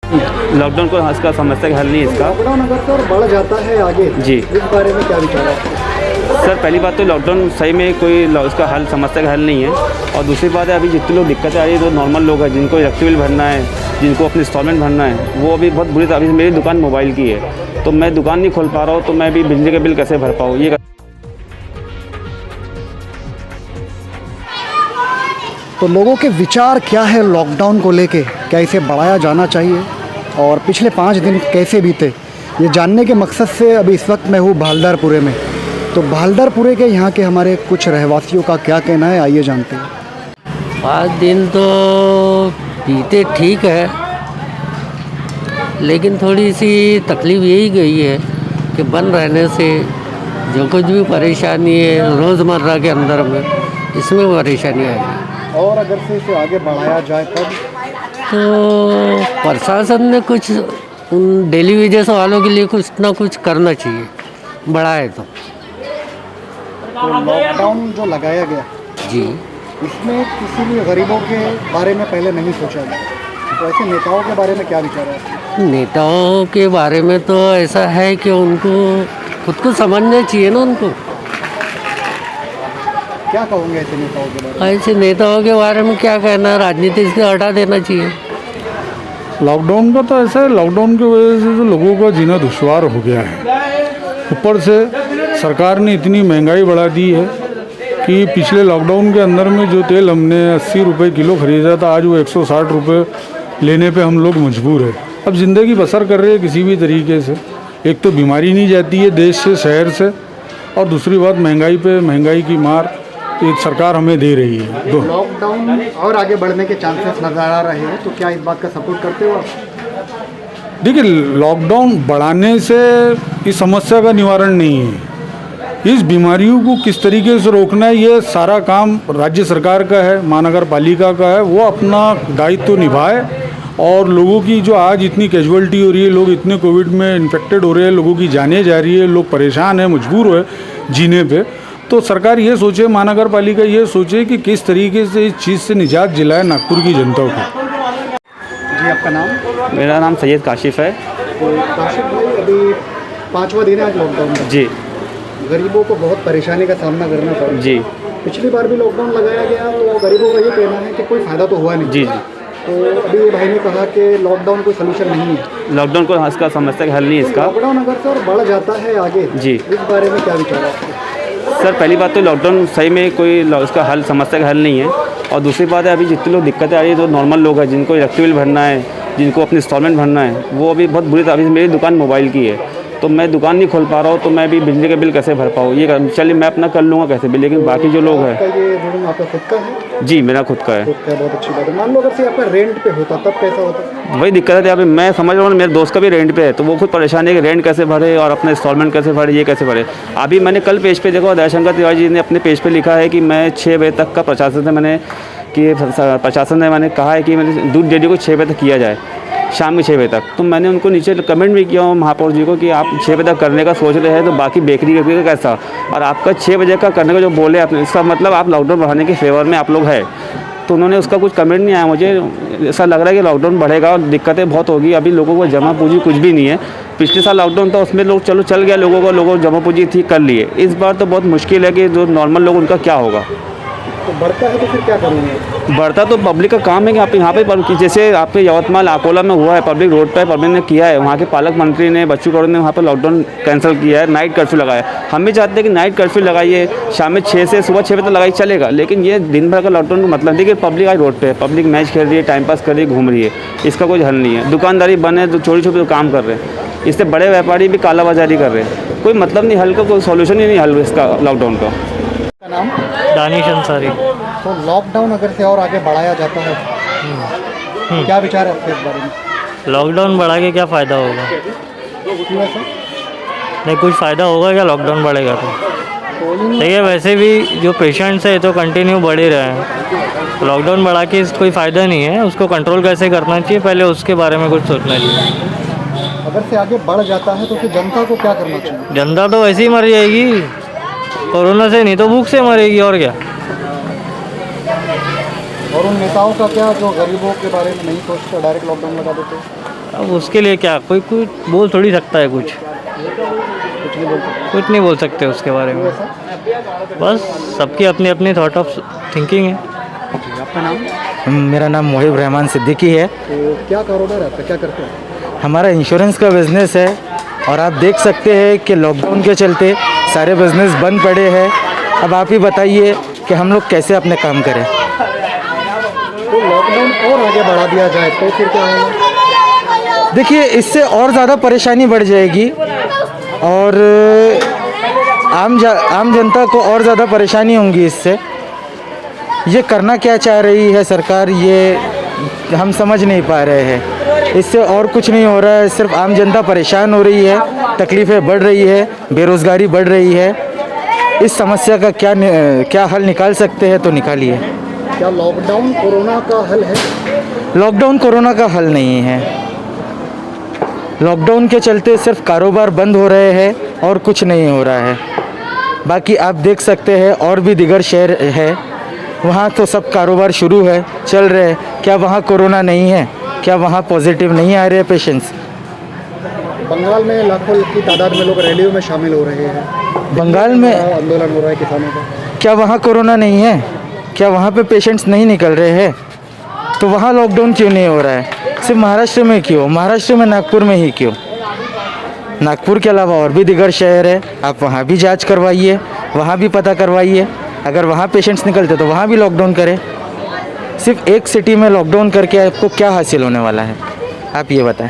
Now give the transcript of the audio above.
Lockdown को इसका समस्या का हल नहीं है इसका। लॉकडाउन अगर सर बढ़ जाता है आगे जी इस बारे में क्या विचार है? सर, पहली बात तो लॉकडाउन सही में कोई उसका हल समस्या का हल नहीं है। और दूसरी बात है, अभी जितने लोग दिक्कतें आ रही है तो नॉर्मल लोग हैं, जिनको इलेक्ट्रिक बिल भरना है, जिनको अपनी इंस्टॉलमेंट भरना है, वो अभी बहुत बुरी तरह। अभी मेरी दुकान मोबाइल की है तो मैं दुकान नहीं खोल पा रहा हूँ, तो मैं अभी बिजली के बिल कैसे भर पाऊँ ये। तो लोगों के विचार क्या है लॉकडाउन को लेके? क्या इसे बढ़ाया जाना चाहिए और पिछले 5 दिन कैसे बीते, ये जानने के मकसद से अभी इस वक्त मैं हूँ भालदारपुरे में। तो भालदारपुरे के यहाँ के हमारे कुछ रहवासियों का क्या कहना है, आइए जानते हैं। 5 दिन तो बीते ठीक है, लेकिन थोड़ी सी तकलीफ़ यही गई है कि बंद रहने से जो कुछ भी परेशानी है रोज़मर्रा के अंदर में, इसमें परेशानी आएगी। और अगर से इसे आगे बढ़ाया जाए तब तो प्रशासन ने कुछ उन डेली वेजेस वालों के लिए कुछ ना कुछ करना चाहिए, बढ़ाए तो। लॉकडाउन जो लगाया गया जी, इसमें किसी भी गरीबों के बारे में पहले नहीं सोचा गया, तो ऐसे नेताओं के बारे में क्या विचार है? नेताओं के बारे में तो ऐसा है कि उनको खुद को समझना चाहिए ना। उनको क्या कहोगे ऐसे नेताओं के बारे में? ऐसे नेताओं के बारे में क्या कहना, राजनीति से हटा देना चाहिए। लॉकडाउन का तो ऐसा है, लॉकडाउन की वजह से तो लोगों का जीना दुश्वार हो गया है। ऊपर से सरकार ने इतनी महंगाई बढ़ा दी है कि पिछले लॉकडाउन के अंदर में जो तेल हमने 80 रुपये किलो ख़रीदा था, आज वो 160 रुपये लेने पे हम लोग मजबूर है। अब ज़िंदगी बसर कर रहे हैं किसी भी तरीके से। एक तो बीमारी नहीं जाती है देश से, शहर से, और दूसरी बात महंगाई पे महंगाई की मार एक सरकार हमें दे रही है। दो लॉकडाउन और आगे बढ़ने के चांसेस नज़र आ रहे हैं, तो क्या इस बात का सपोर्ट करते हो आप? देखिए, लॉकडाउन बढ़ाने से इस समस्या का निवारण नहीं है। इस बीमारियों को किस तरीके से रोकना है, ये सारा काम राज्य सरकार का है, महानगर पालिका का है। वो अपना दायित्व निभाए और लोगों की जो आज इतनी कैजुअलिटी हो रही है, लोग इतने कोविड में इन्फेक्टेड हो रहे हैं, लोगों की जानें जा रही है, लोग परेशान हैं, मजबूर हुए जीने पे, तो सरकार ये सोचे, महानगर पालिका ये सोचे कि किस तरीके से इस चीज़ से निजात दिलाए नागपुर की जनता को। जी, आपका नाम? मेरा नाम सैयद काशिफ है। तो काशिफ भाई, अभी 5वां दिन है आज लॉकडाउन का। जी गरीबों को बहुत परेशानी का सामना करना पड़ा। जी पिछली बार भी लॉकडाउन लगाया गया तो गरीबों का ये कहना है कि कोई फ़ायदा तो हुआ नहीं। जी जी तो अभी ये भाई ने कहा कि लॉकडाउन कोई सलूशन नहीं है। लॉकडाउन को इसका समस्या का हल नहीं है इसका। लॉकडाउन अगर सर बढ़ जाता है आगे जी इस बारे में क्या विचार है आपके? सर, पहली बात तो लॉकडाउन सही में कोई उसका हल समस्या का हल नहीं है। और दूसरी बात है, अभी जितने लोग दिक्कतें आ रही है तो नॉर्मल लोग हैं, जिनको इलेक्ट्रिक बिल भरना है, जिनको अपनी इंस्टॉलमेंट भरना है, वो अभी बहुत बुरी तरह। अभी मेरी दुकान मोबाइल की है तो मैं दुकान नहीं खोल पा रहा हूँ, तो मैं अभी बिजली के बिल कैसे भर पाऊँ ये। चलिए मैं अपना कर लूँगा कैसे भी, लेकिन बाकी जो लोग हैं। ये रूम आपका खुद का है? जी, मेरा खुद का है। खुद का, बहुत अच्छी बात है। मान लो अगर से आपका रेंट पे होता तब कैसा होता? वही दिक्कत है। अभी मैं समझ रहा हूँ, मेरे दोस्त का भी रेंट पे है तो वो खुद परेशान है कि रेंट कैसे भरे और अपना इंस्टॉलमेंट कैसे भरे, ये कैसे भरे। अभी मैंने कल पेज पे देखा, दयाशंकर तिवारी जी ने अपने पेज पे लिखा है कि मैं 6 बजे तक का प्रशासन ने मैंने कहा है कि मैंने दूध डेयरी को 6 बजे तक किया जाए, शाम के 6 बजे तक। तो मैंने उनको नीचे कमेंट भी किया महापौर जी को कि आप 6 बजे तक करने का सोच रहे हैं तो बाकी बेकरी का कैसा, और आपका 6 बजे का करने का जो बोले आपने, इसका मतलब आप लॉकडाउन बढ़ाने के फेवर में आप लोग हैं। तो उन्होंने उसका कुछ कमेंट नहीं आया। मुझे ऐसा लग रहा है कि लॉकडाउन बढ़ेगा और दिक्कतें बहुत होगी। अभी लोगों को जमा पूंजी कुछ भी नहीं है। पिछले साल लॉकडाउन था उसमें लोग चलो चल गया, लोगों जमा पूंजी ठीक कर लिए। इस बार तो बहुत मुश्किल है कि जो नॉर्मल लोग उनका क्या होगा। तो बढ़ता है तो फिर क्या करेंगे? बढ़ता तो पब्लिक का काम है कि आप यहाँ पे जैसे आपके यवतमाल अकोला में हुआ है, पब्लिक रोड पे पब्लिक ने किया है। वहाँ के पालक मंत्री ने, बच्चू कडू ने वहाँ पर लॉकडाउन कैंसिल किया है, नाइट कर्फ्यू लगाया। हम भी चाहते हैं कि नाइट कर्फ्यू लगाइए, शाम में 6 से सुबह 6 बजे तक लगाइए, चलेगा। लेकिन ये दिन भर का लॉकडाउन का मतलब नहीं कि पब्लिक आज रोड पे है, पब्लिक मैच खेल रही है, टाइम पास कर रही है, घूम रही है। इसका कोई हल नहीं है। दुकानदारी बंद है तो छोटे छोटे काम कर रहे हैं, इससे बड़े व्यापारी भी कालाबाजारी कर रहे हैं। कोई मतलब नहीं, हल का कोई सॉल्यूशन ही नहीं हल इसका लॉकडाउन का। नाम? दानिश अंसारी। तो लॉकडाउन अगर से और आगे बढ़ाया जाता है क्या विचार है आपके इस बारे में? लॉकडाउन बढ़ा के क्या फ़ायदा होगा? क्यों ऐसा? नहीं, कुछ फ़ायदा होगा क्या लॉकडाउन बढ़ेगा तो? देखिए, वैसे भी जो पेशेंट्स है तो कंटिन्यू बढ़ ही रहे हैं। लॉकडाउन बढ़ा के कोई फ़ायदा नहीं है। उसको कंट्रोल कैसे करना चाहिए पहले उसके बारे में कुछ सोचना चाहिए। अगर से आगे बढ़ जाता है तो फिर जनता को क्या करना चाहिए? जनता तो वैसे ही मर जाएगी, कोरोना से नहीं तो भूख से मरेगी, और क्या। और उन नेताओं का क्या जो गरीबों के बारे में नहीं सोचते, डायरेक्ट लॉकडाउन लगा देते? अब उसके लिए क्या कोई कुछ बोल थोड़ी सकता है, कुछ नहीं बोल सकते उसके बारे में। बस सबकी अपनी अपनी थॉट ऑफ थिंकिंग है। आपका नाम? मेरा नाम मोहिब रहमान सिद्दीकी है। तो क्या कारोबार है आपका, क्या करते हैं? हमारा इंश्योरेंस का बिज़नेस है और आप देख सकते हैं कि लॉकडाउन के चलते सारे बिज़नेस बंद पड़े हैं। अब आप ही बताइए कि हम लोग कैसे अपने काम करें। तो लॉकडाउन और आगे बढ़ा दिया जाए तो फिर क्या होगा? देखिए, इससे और ज़्यादा परेशानी बढ़ जाएगी और आम जनता को और ज़्यादा परेशानी होंगी इससे। ये करना क्या चाह रही है सरकार, ये हम समझ नहीं पा रहे हैं। इससे और कुछ नहीं हो रहा है, सिर्फ आम जनता परेशान हो रही है, तकलीफ़ें बढ़ रही है, बेरोज़गारी बढ़ रही है। इस समस्या का क्या हल निकाल सकते हैं तो निकालिए। क्या लॉकडाउन कोरोना का हल है? लॉकडाउन कोरोना का हल नहीं है। लॉकडाउन के चलते सिर्फ कारोबार बंद हो रहे हैं और कुछ नहीं हो रहा है। बाकी आप देख सकते हैं और भी दीगर शहर है, वहाँ तो सब कारोबार शुरू है, चल रहे हैं। क्या वहाँ कोरोना नहीं है? क्या वहाँ पॉजिटिव नहीं आ रहे हैं पेशेंट्स? बंगाल में लाखों की तादाद में लोग रैलियों में शामिल हो रहे हैं। बंगाल में आंदोलन हो रहा है किसानों का। क्या वहाँ कोरोना नहीं है? क्या वहाँ पे पेशेंट्स नहीं निकल रहे हैं? तो वहाँ लॉकडाउन क्यों नहीं हो रहा है? सिर्फ महाराष्ट्र में क्यों? महाराष्ट्र में नागपुर में ही क्यों? नागपुर के अलावा और भी दीगर शहर है, आप वहाँ भी जांच करवाइए, वहाँ भी पता करवाइए। अगर वहाँ पेशेंट्स निकलते तो वहाँ भी लॉकडाउन करें। सिर्फ एक सिटी में लॉकडाउन करके आपको क्या हासिल होने वाला है, आप ये बताएं।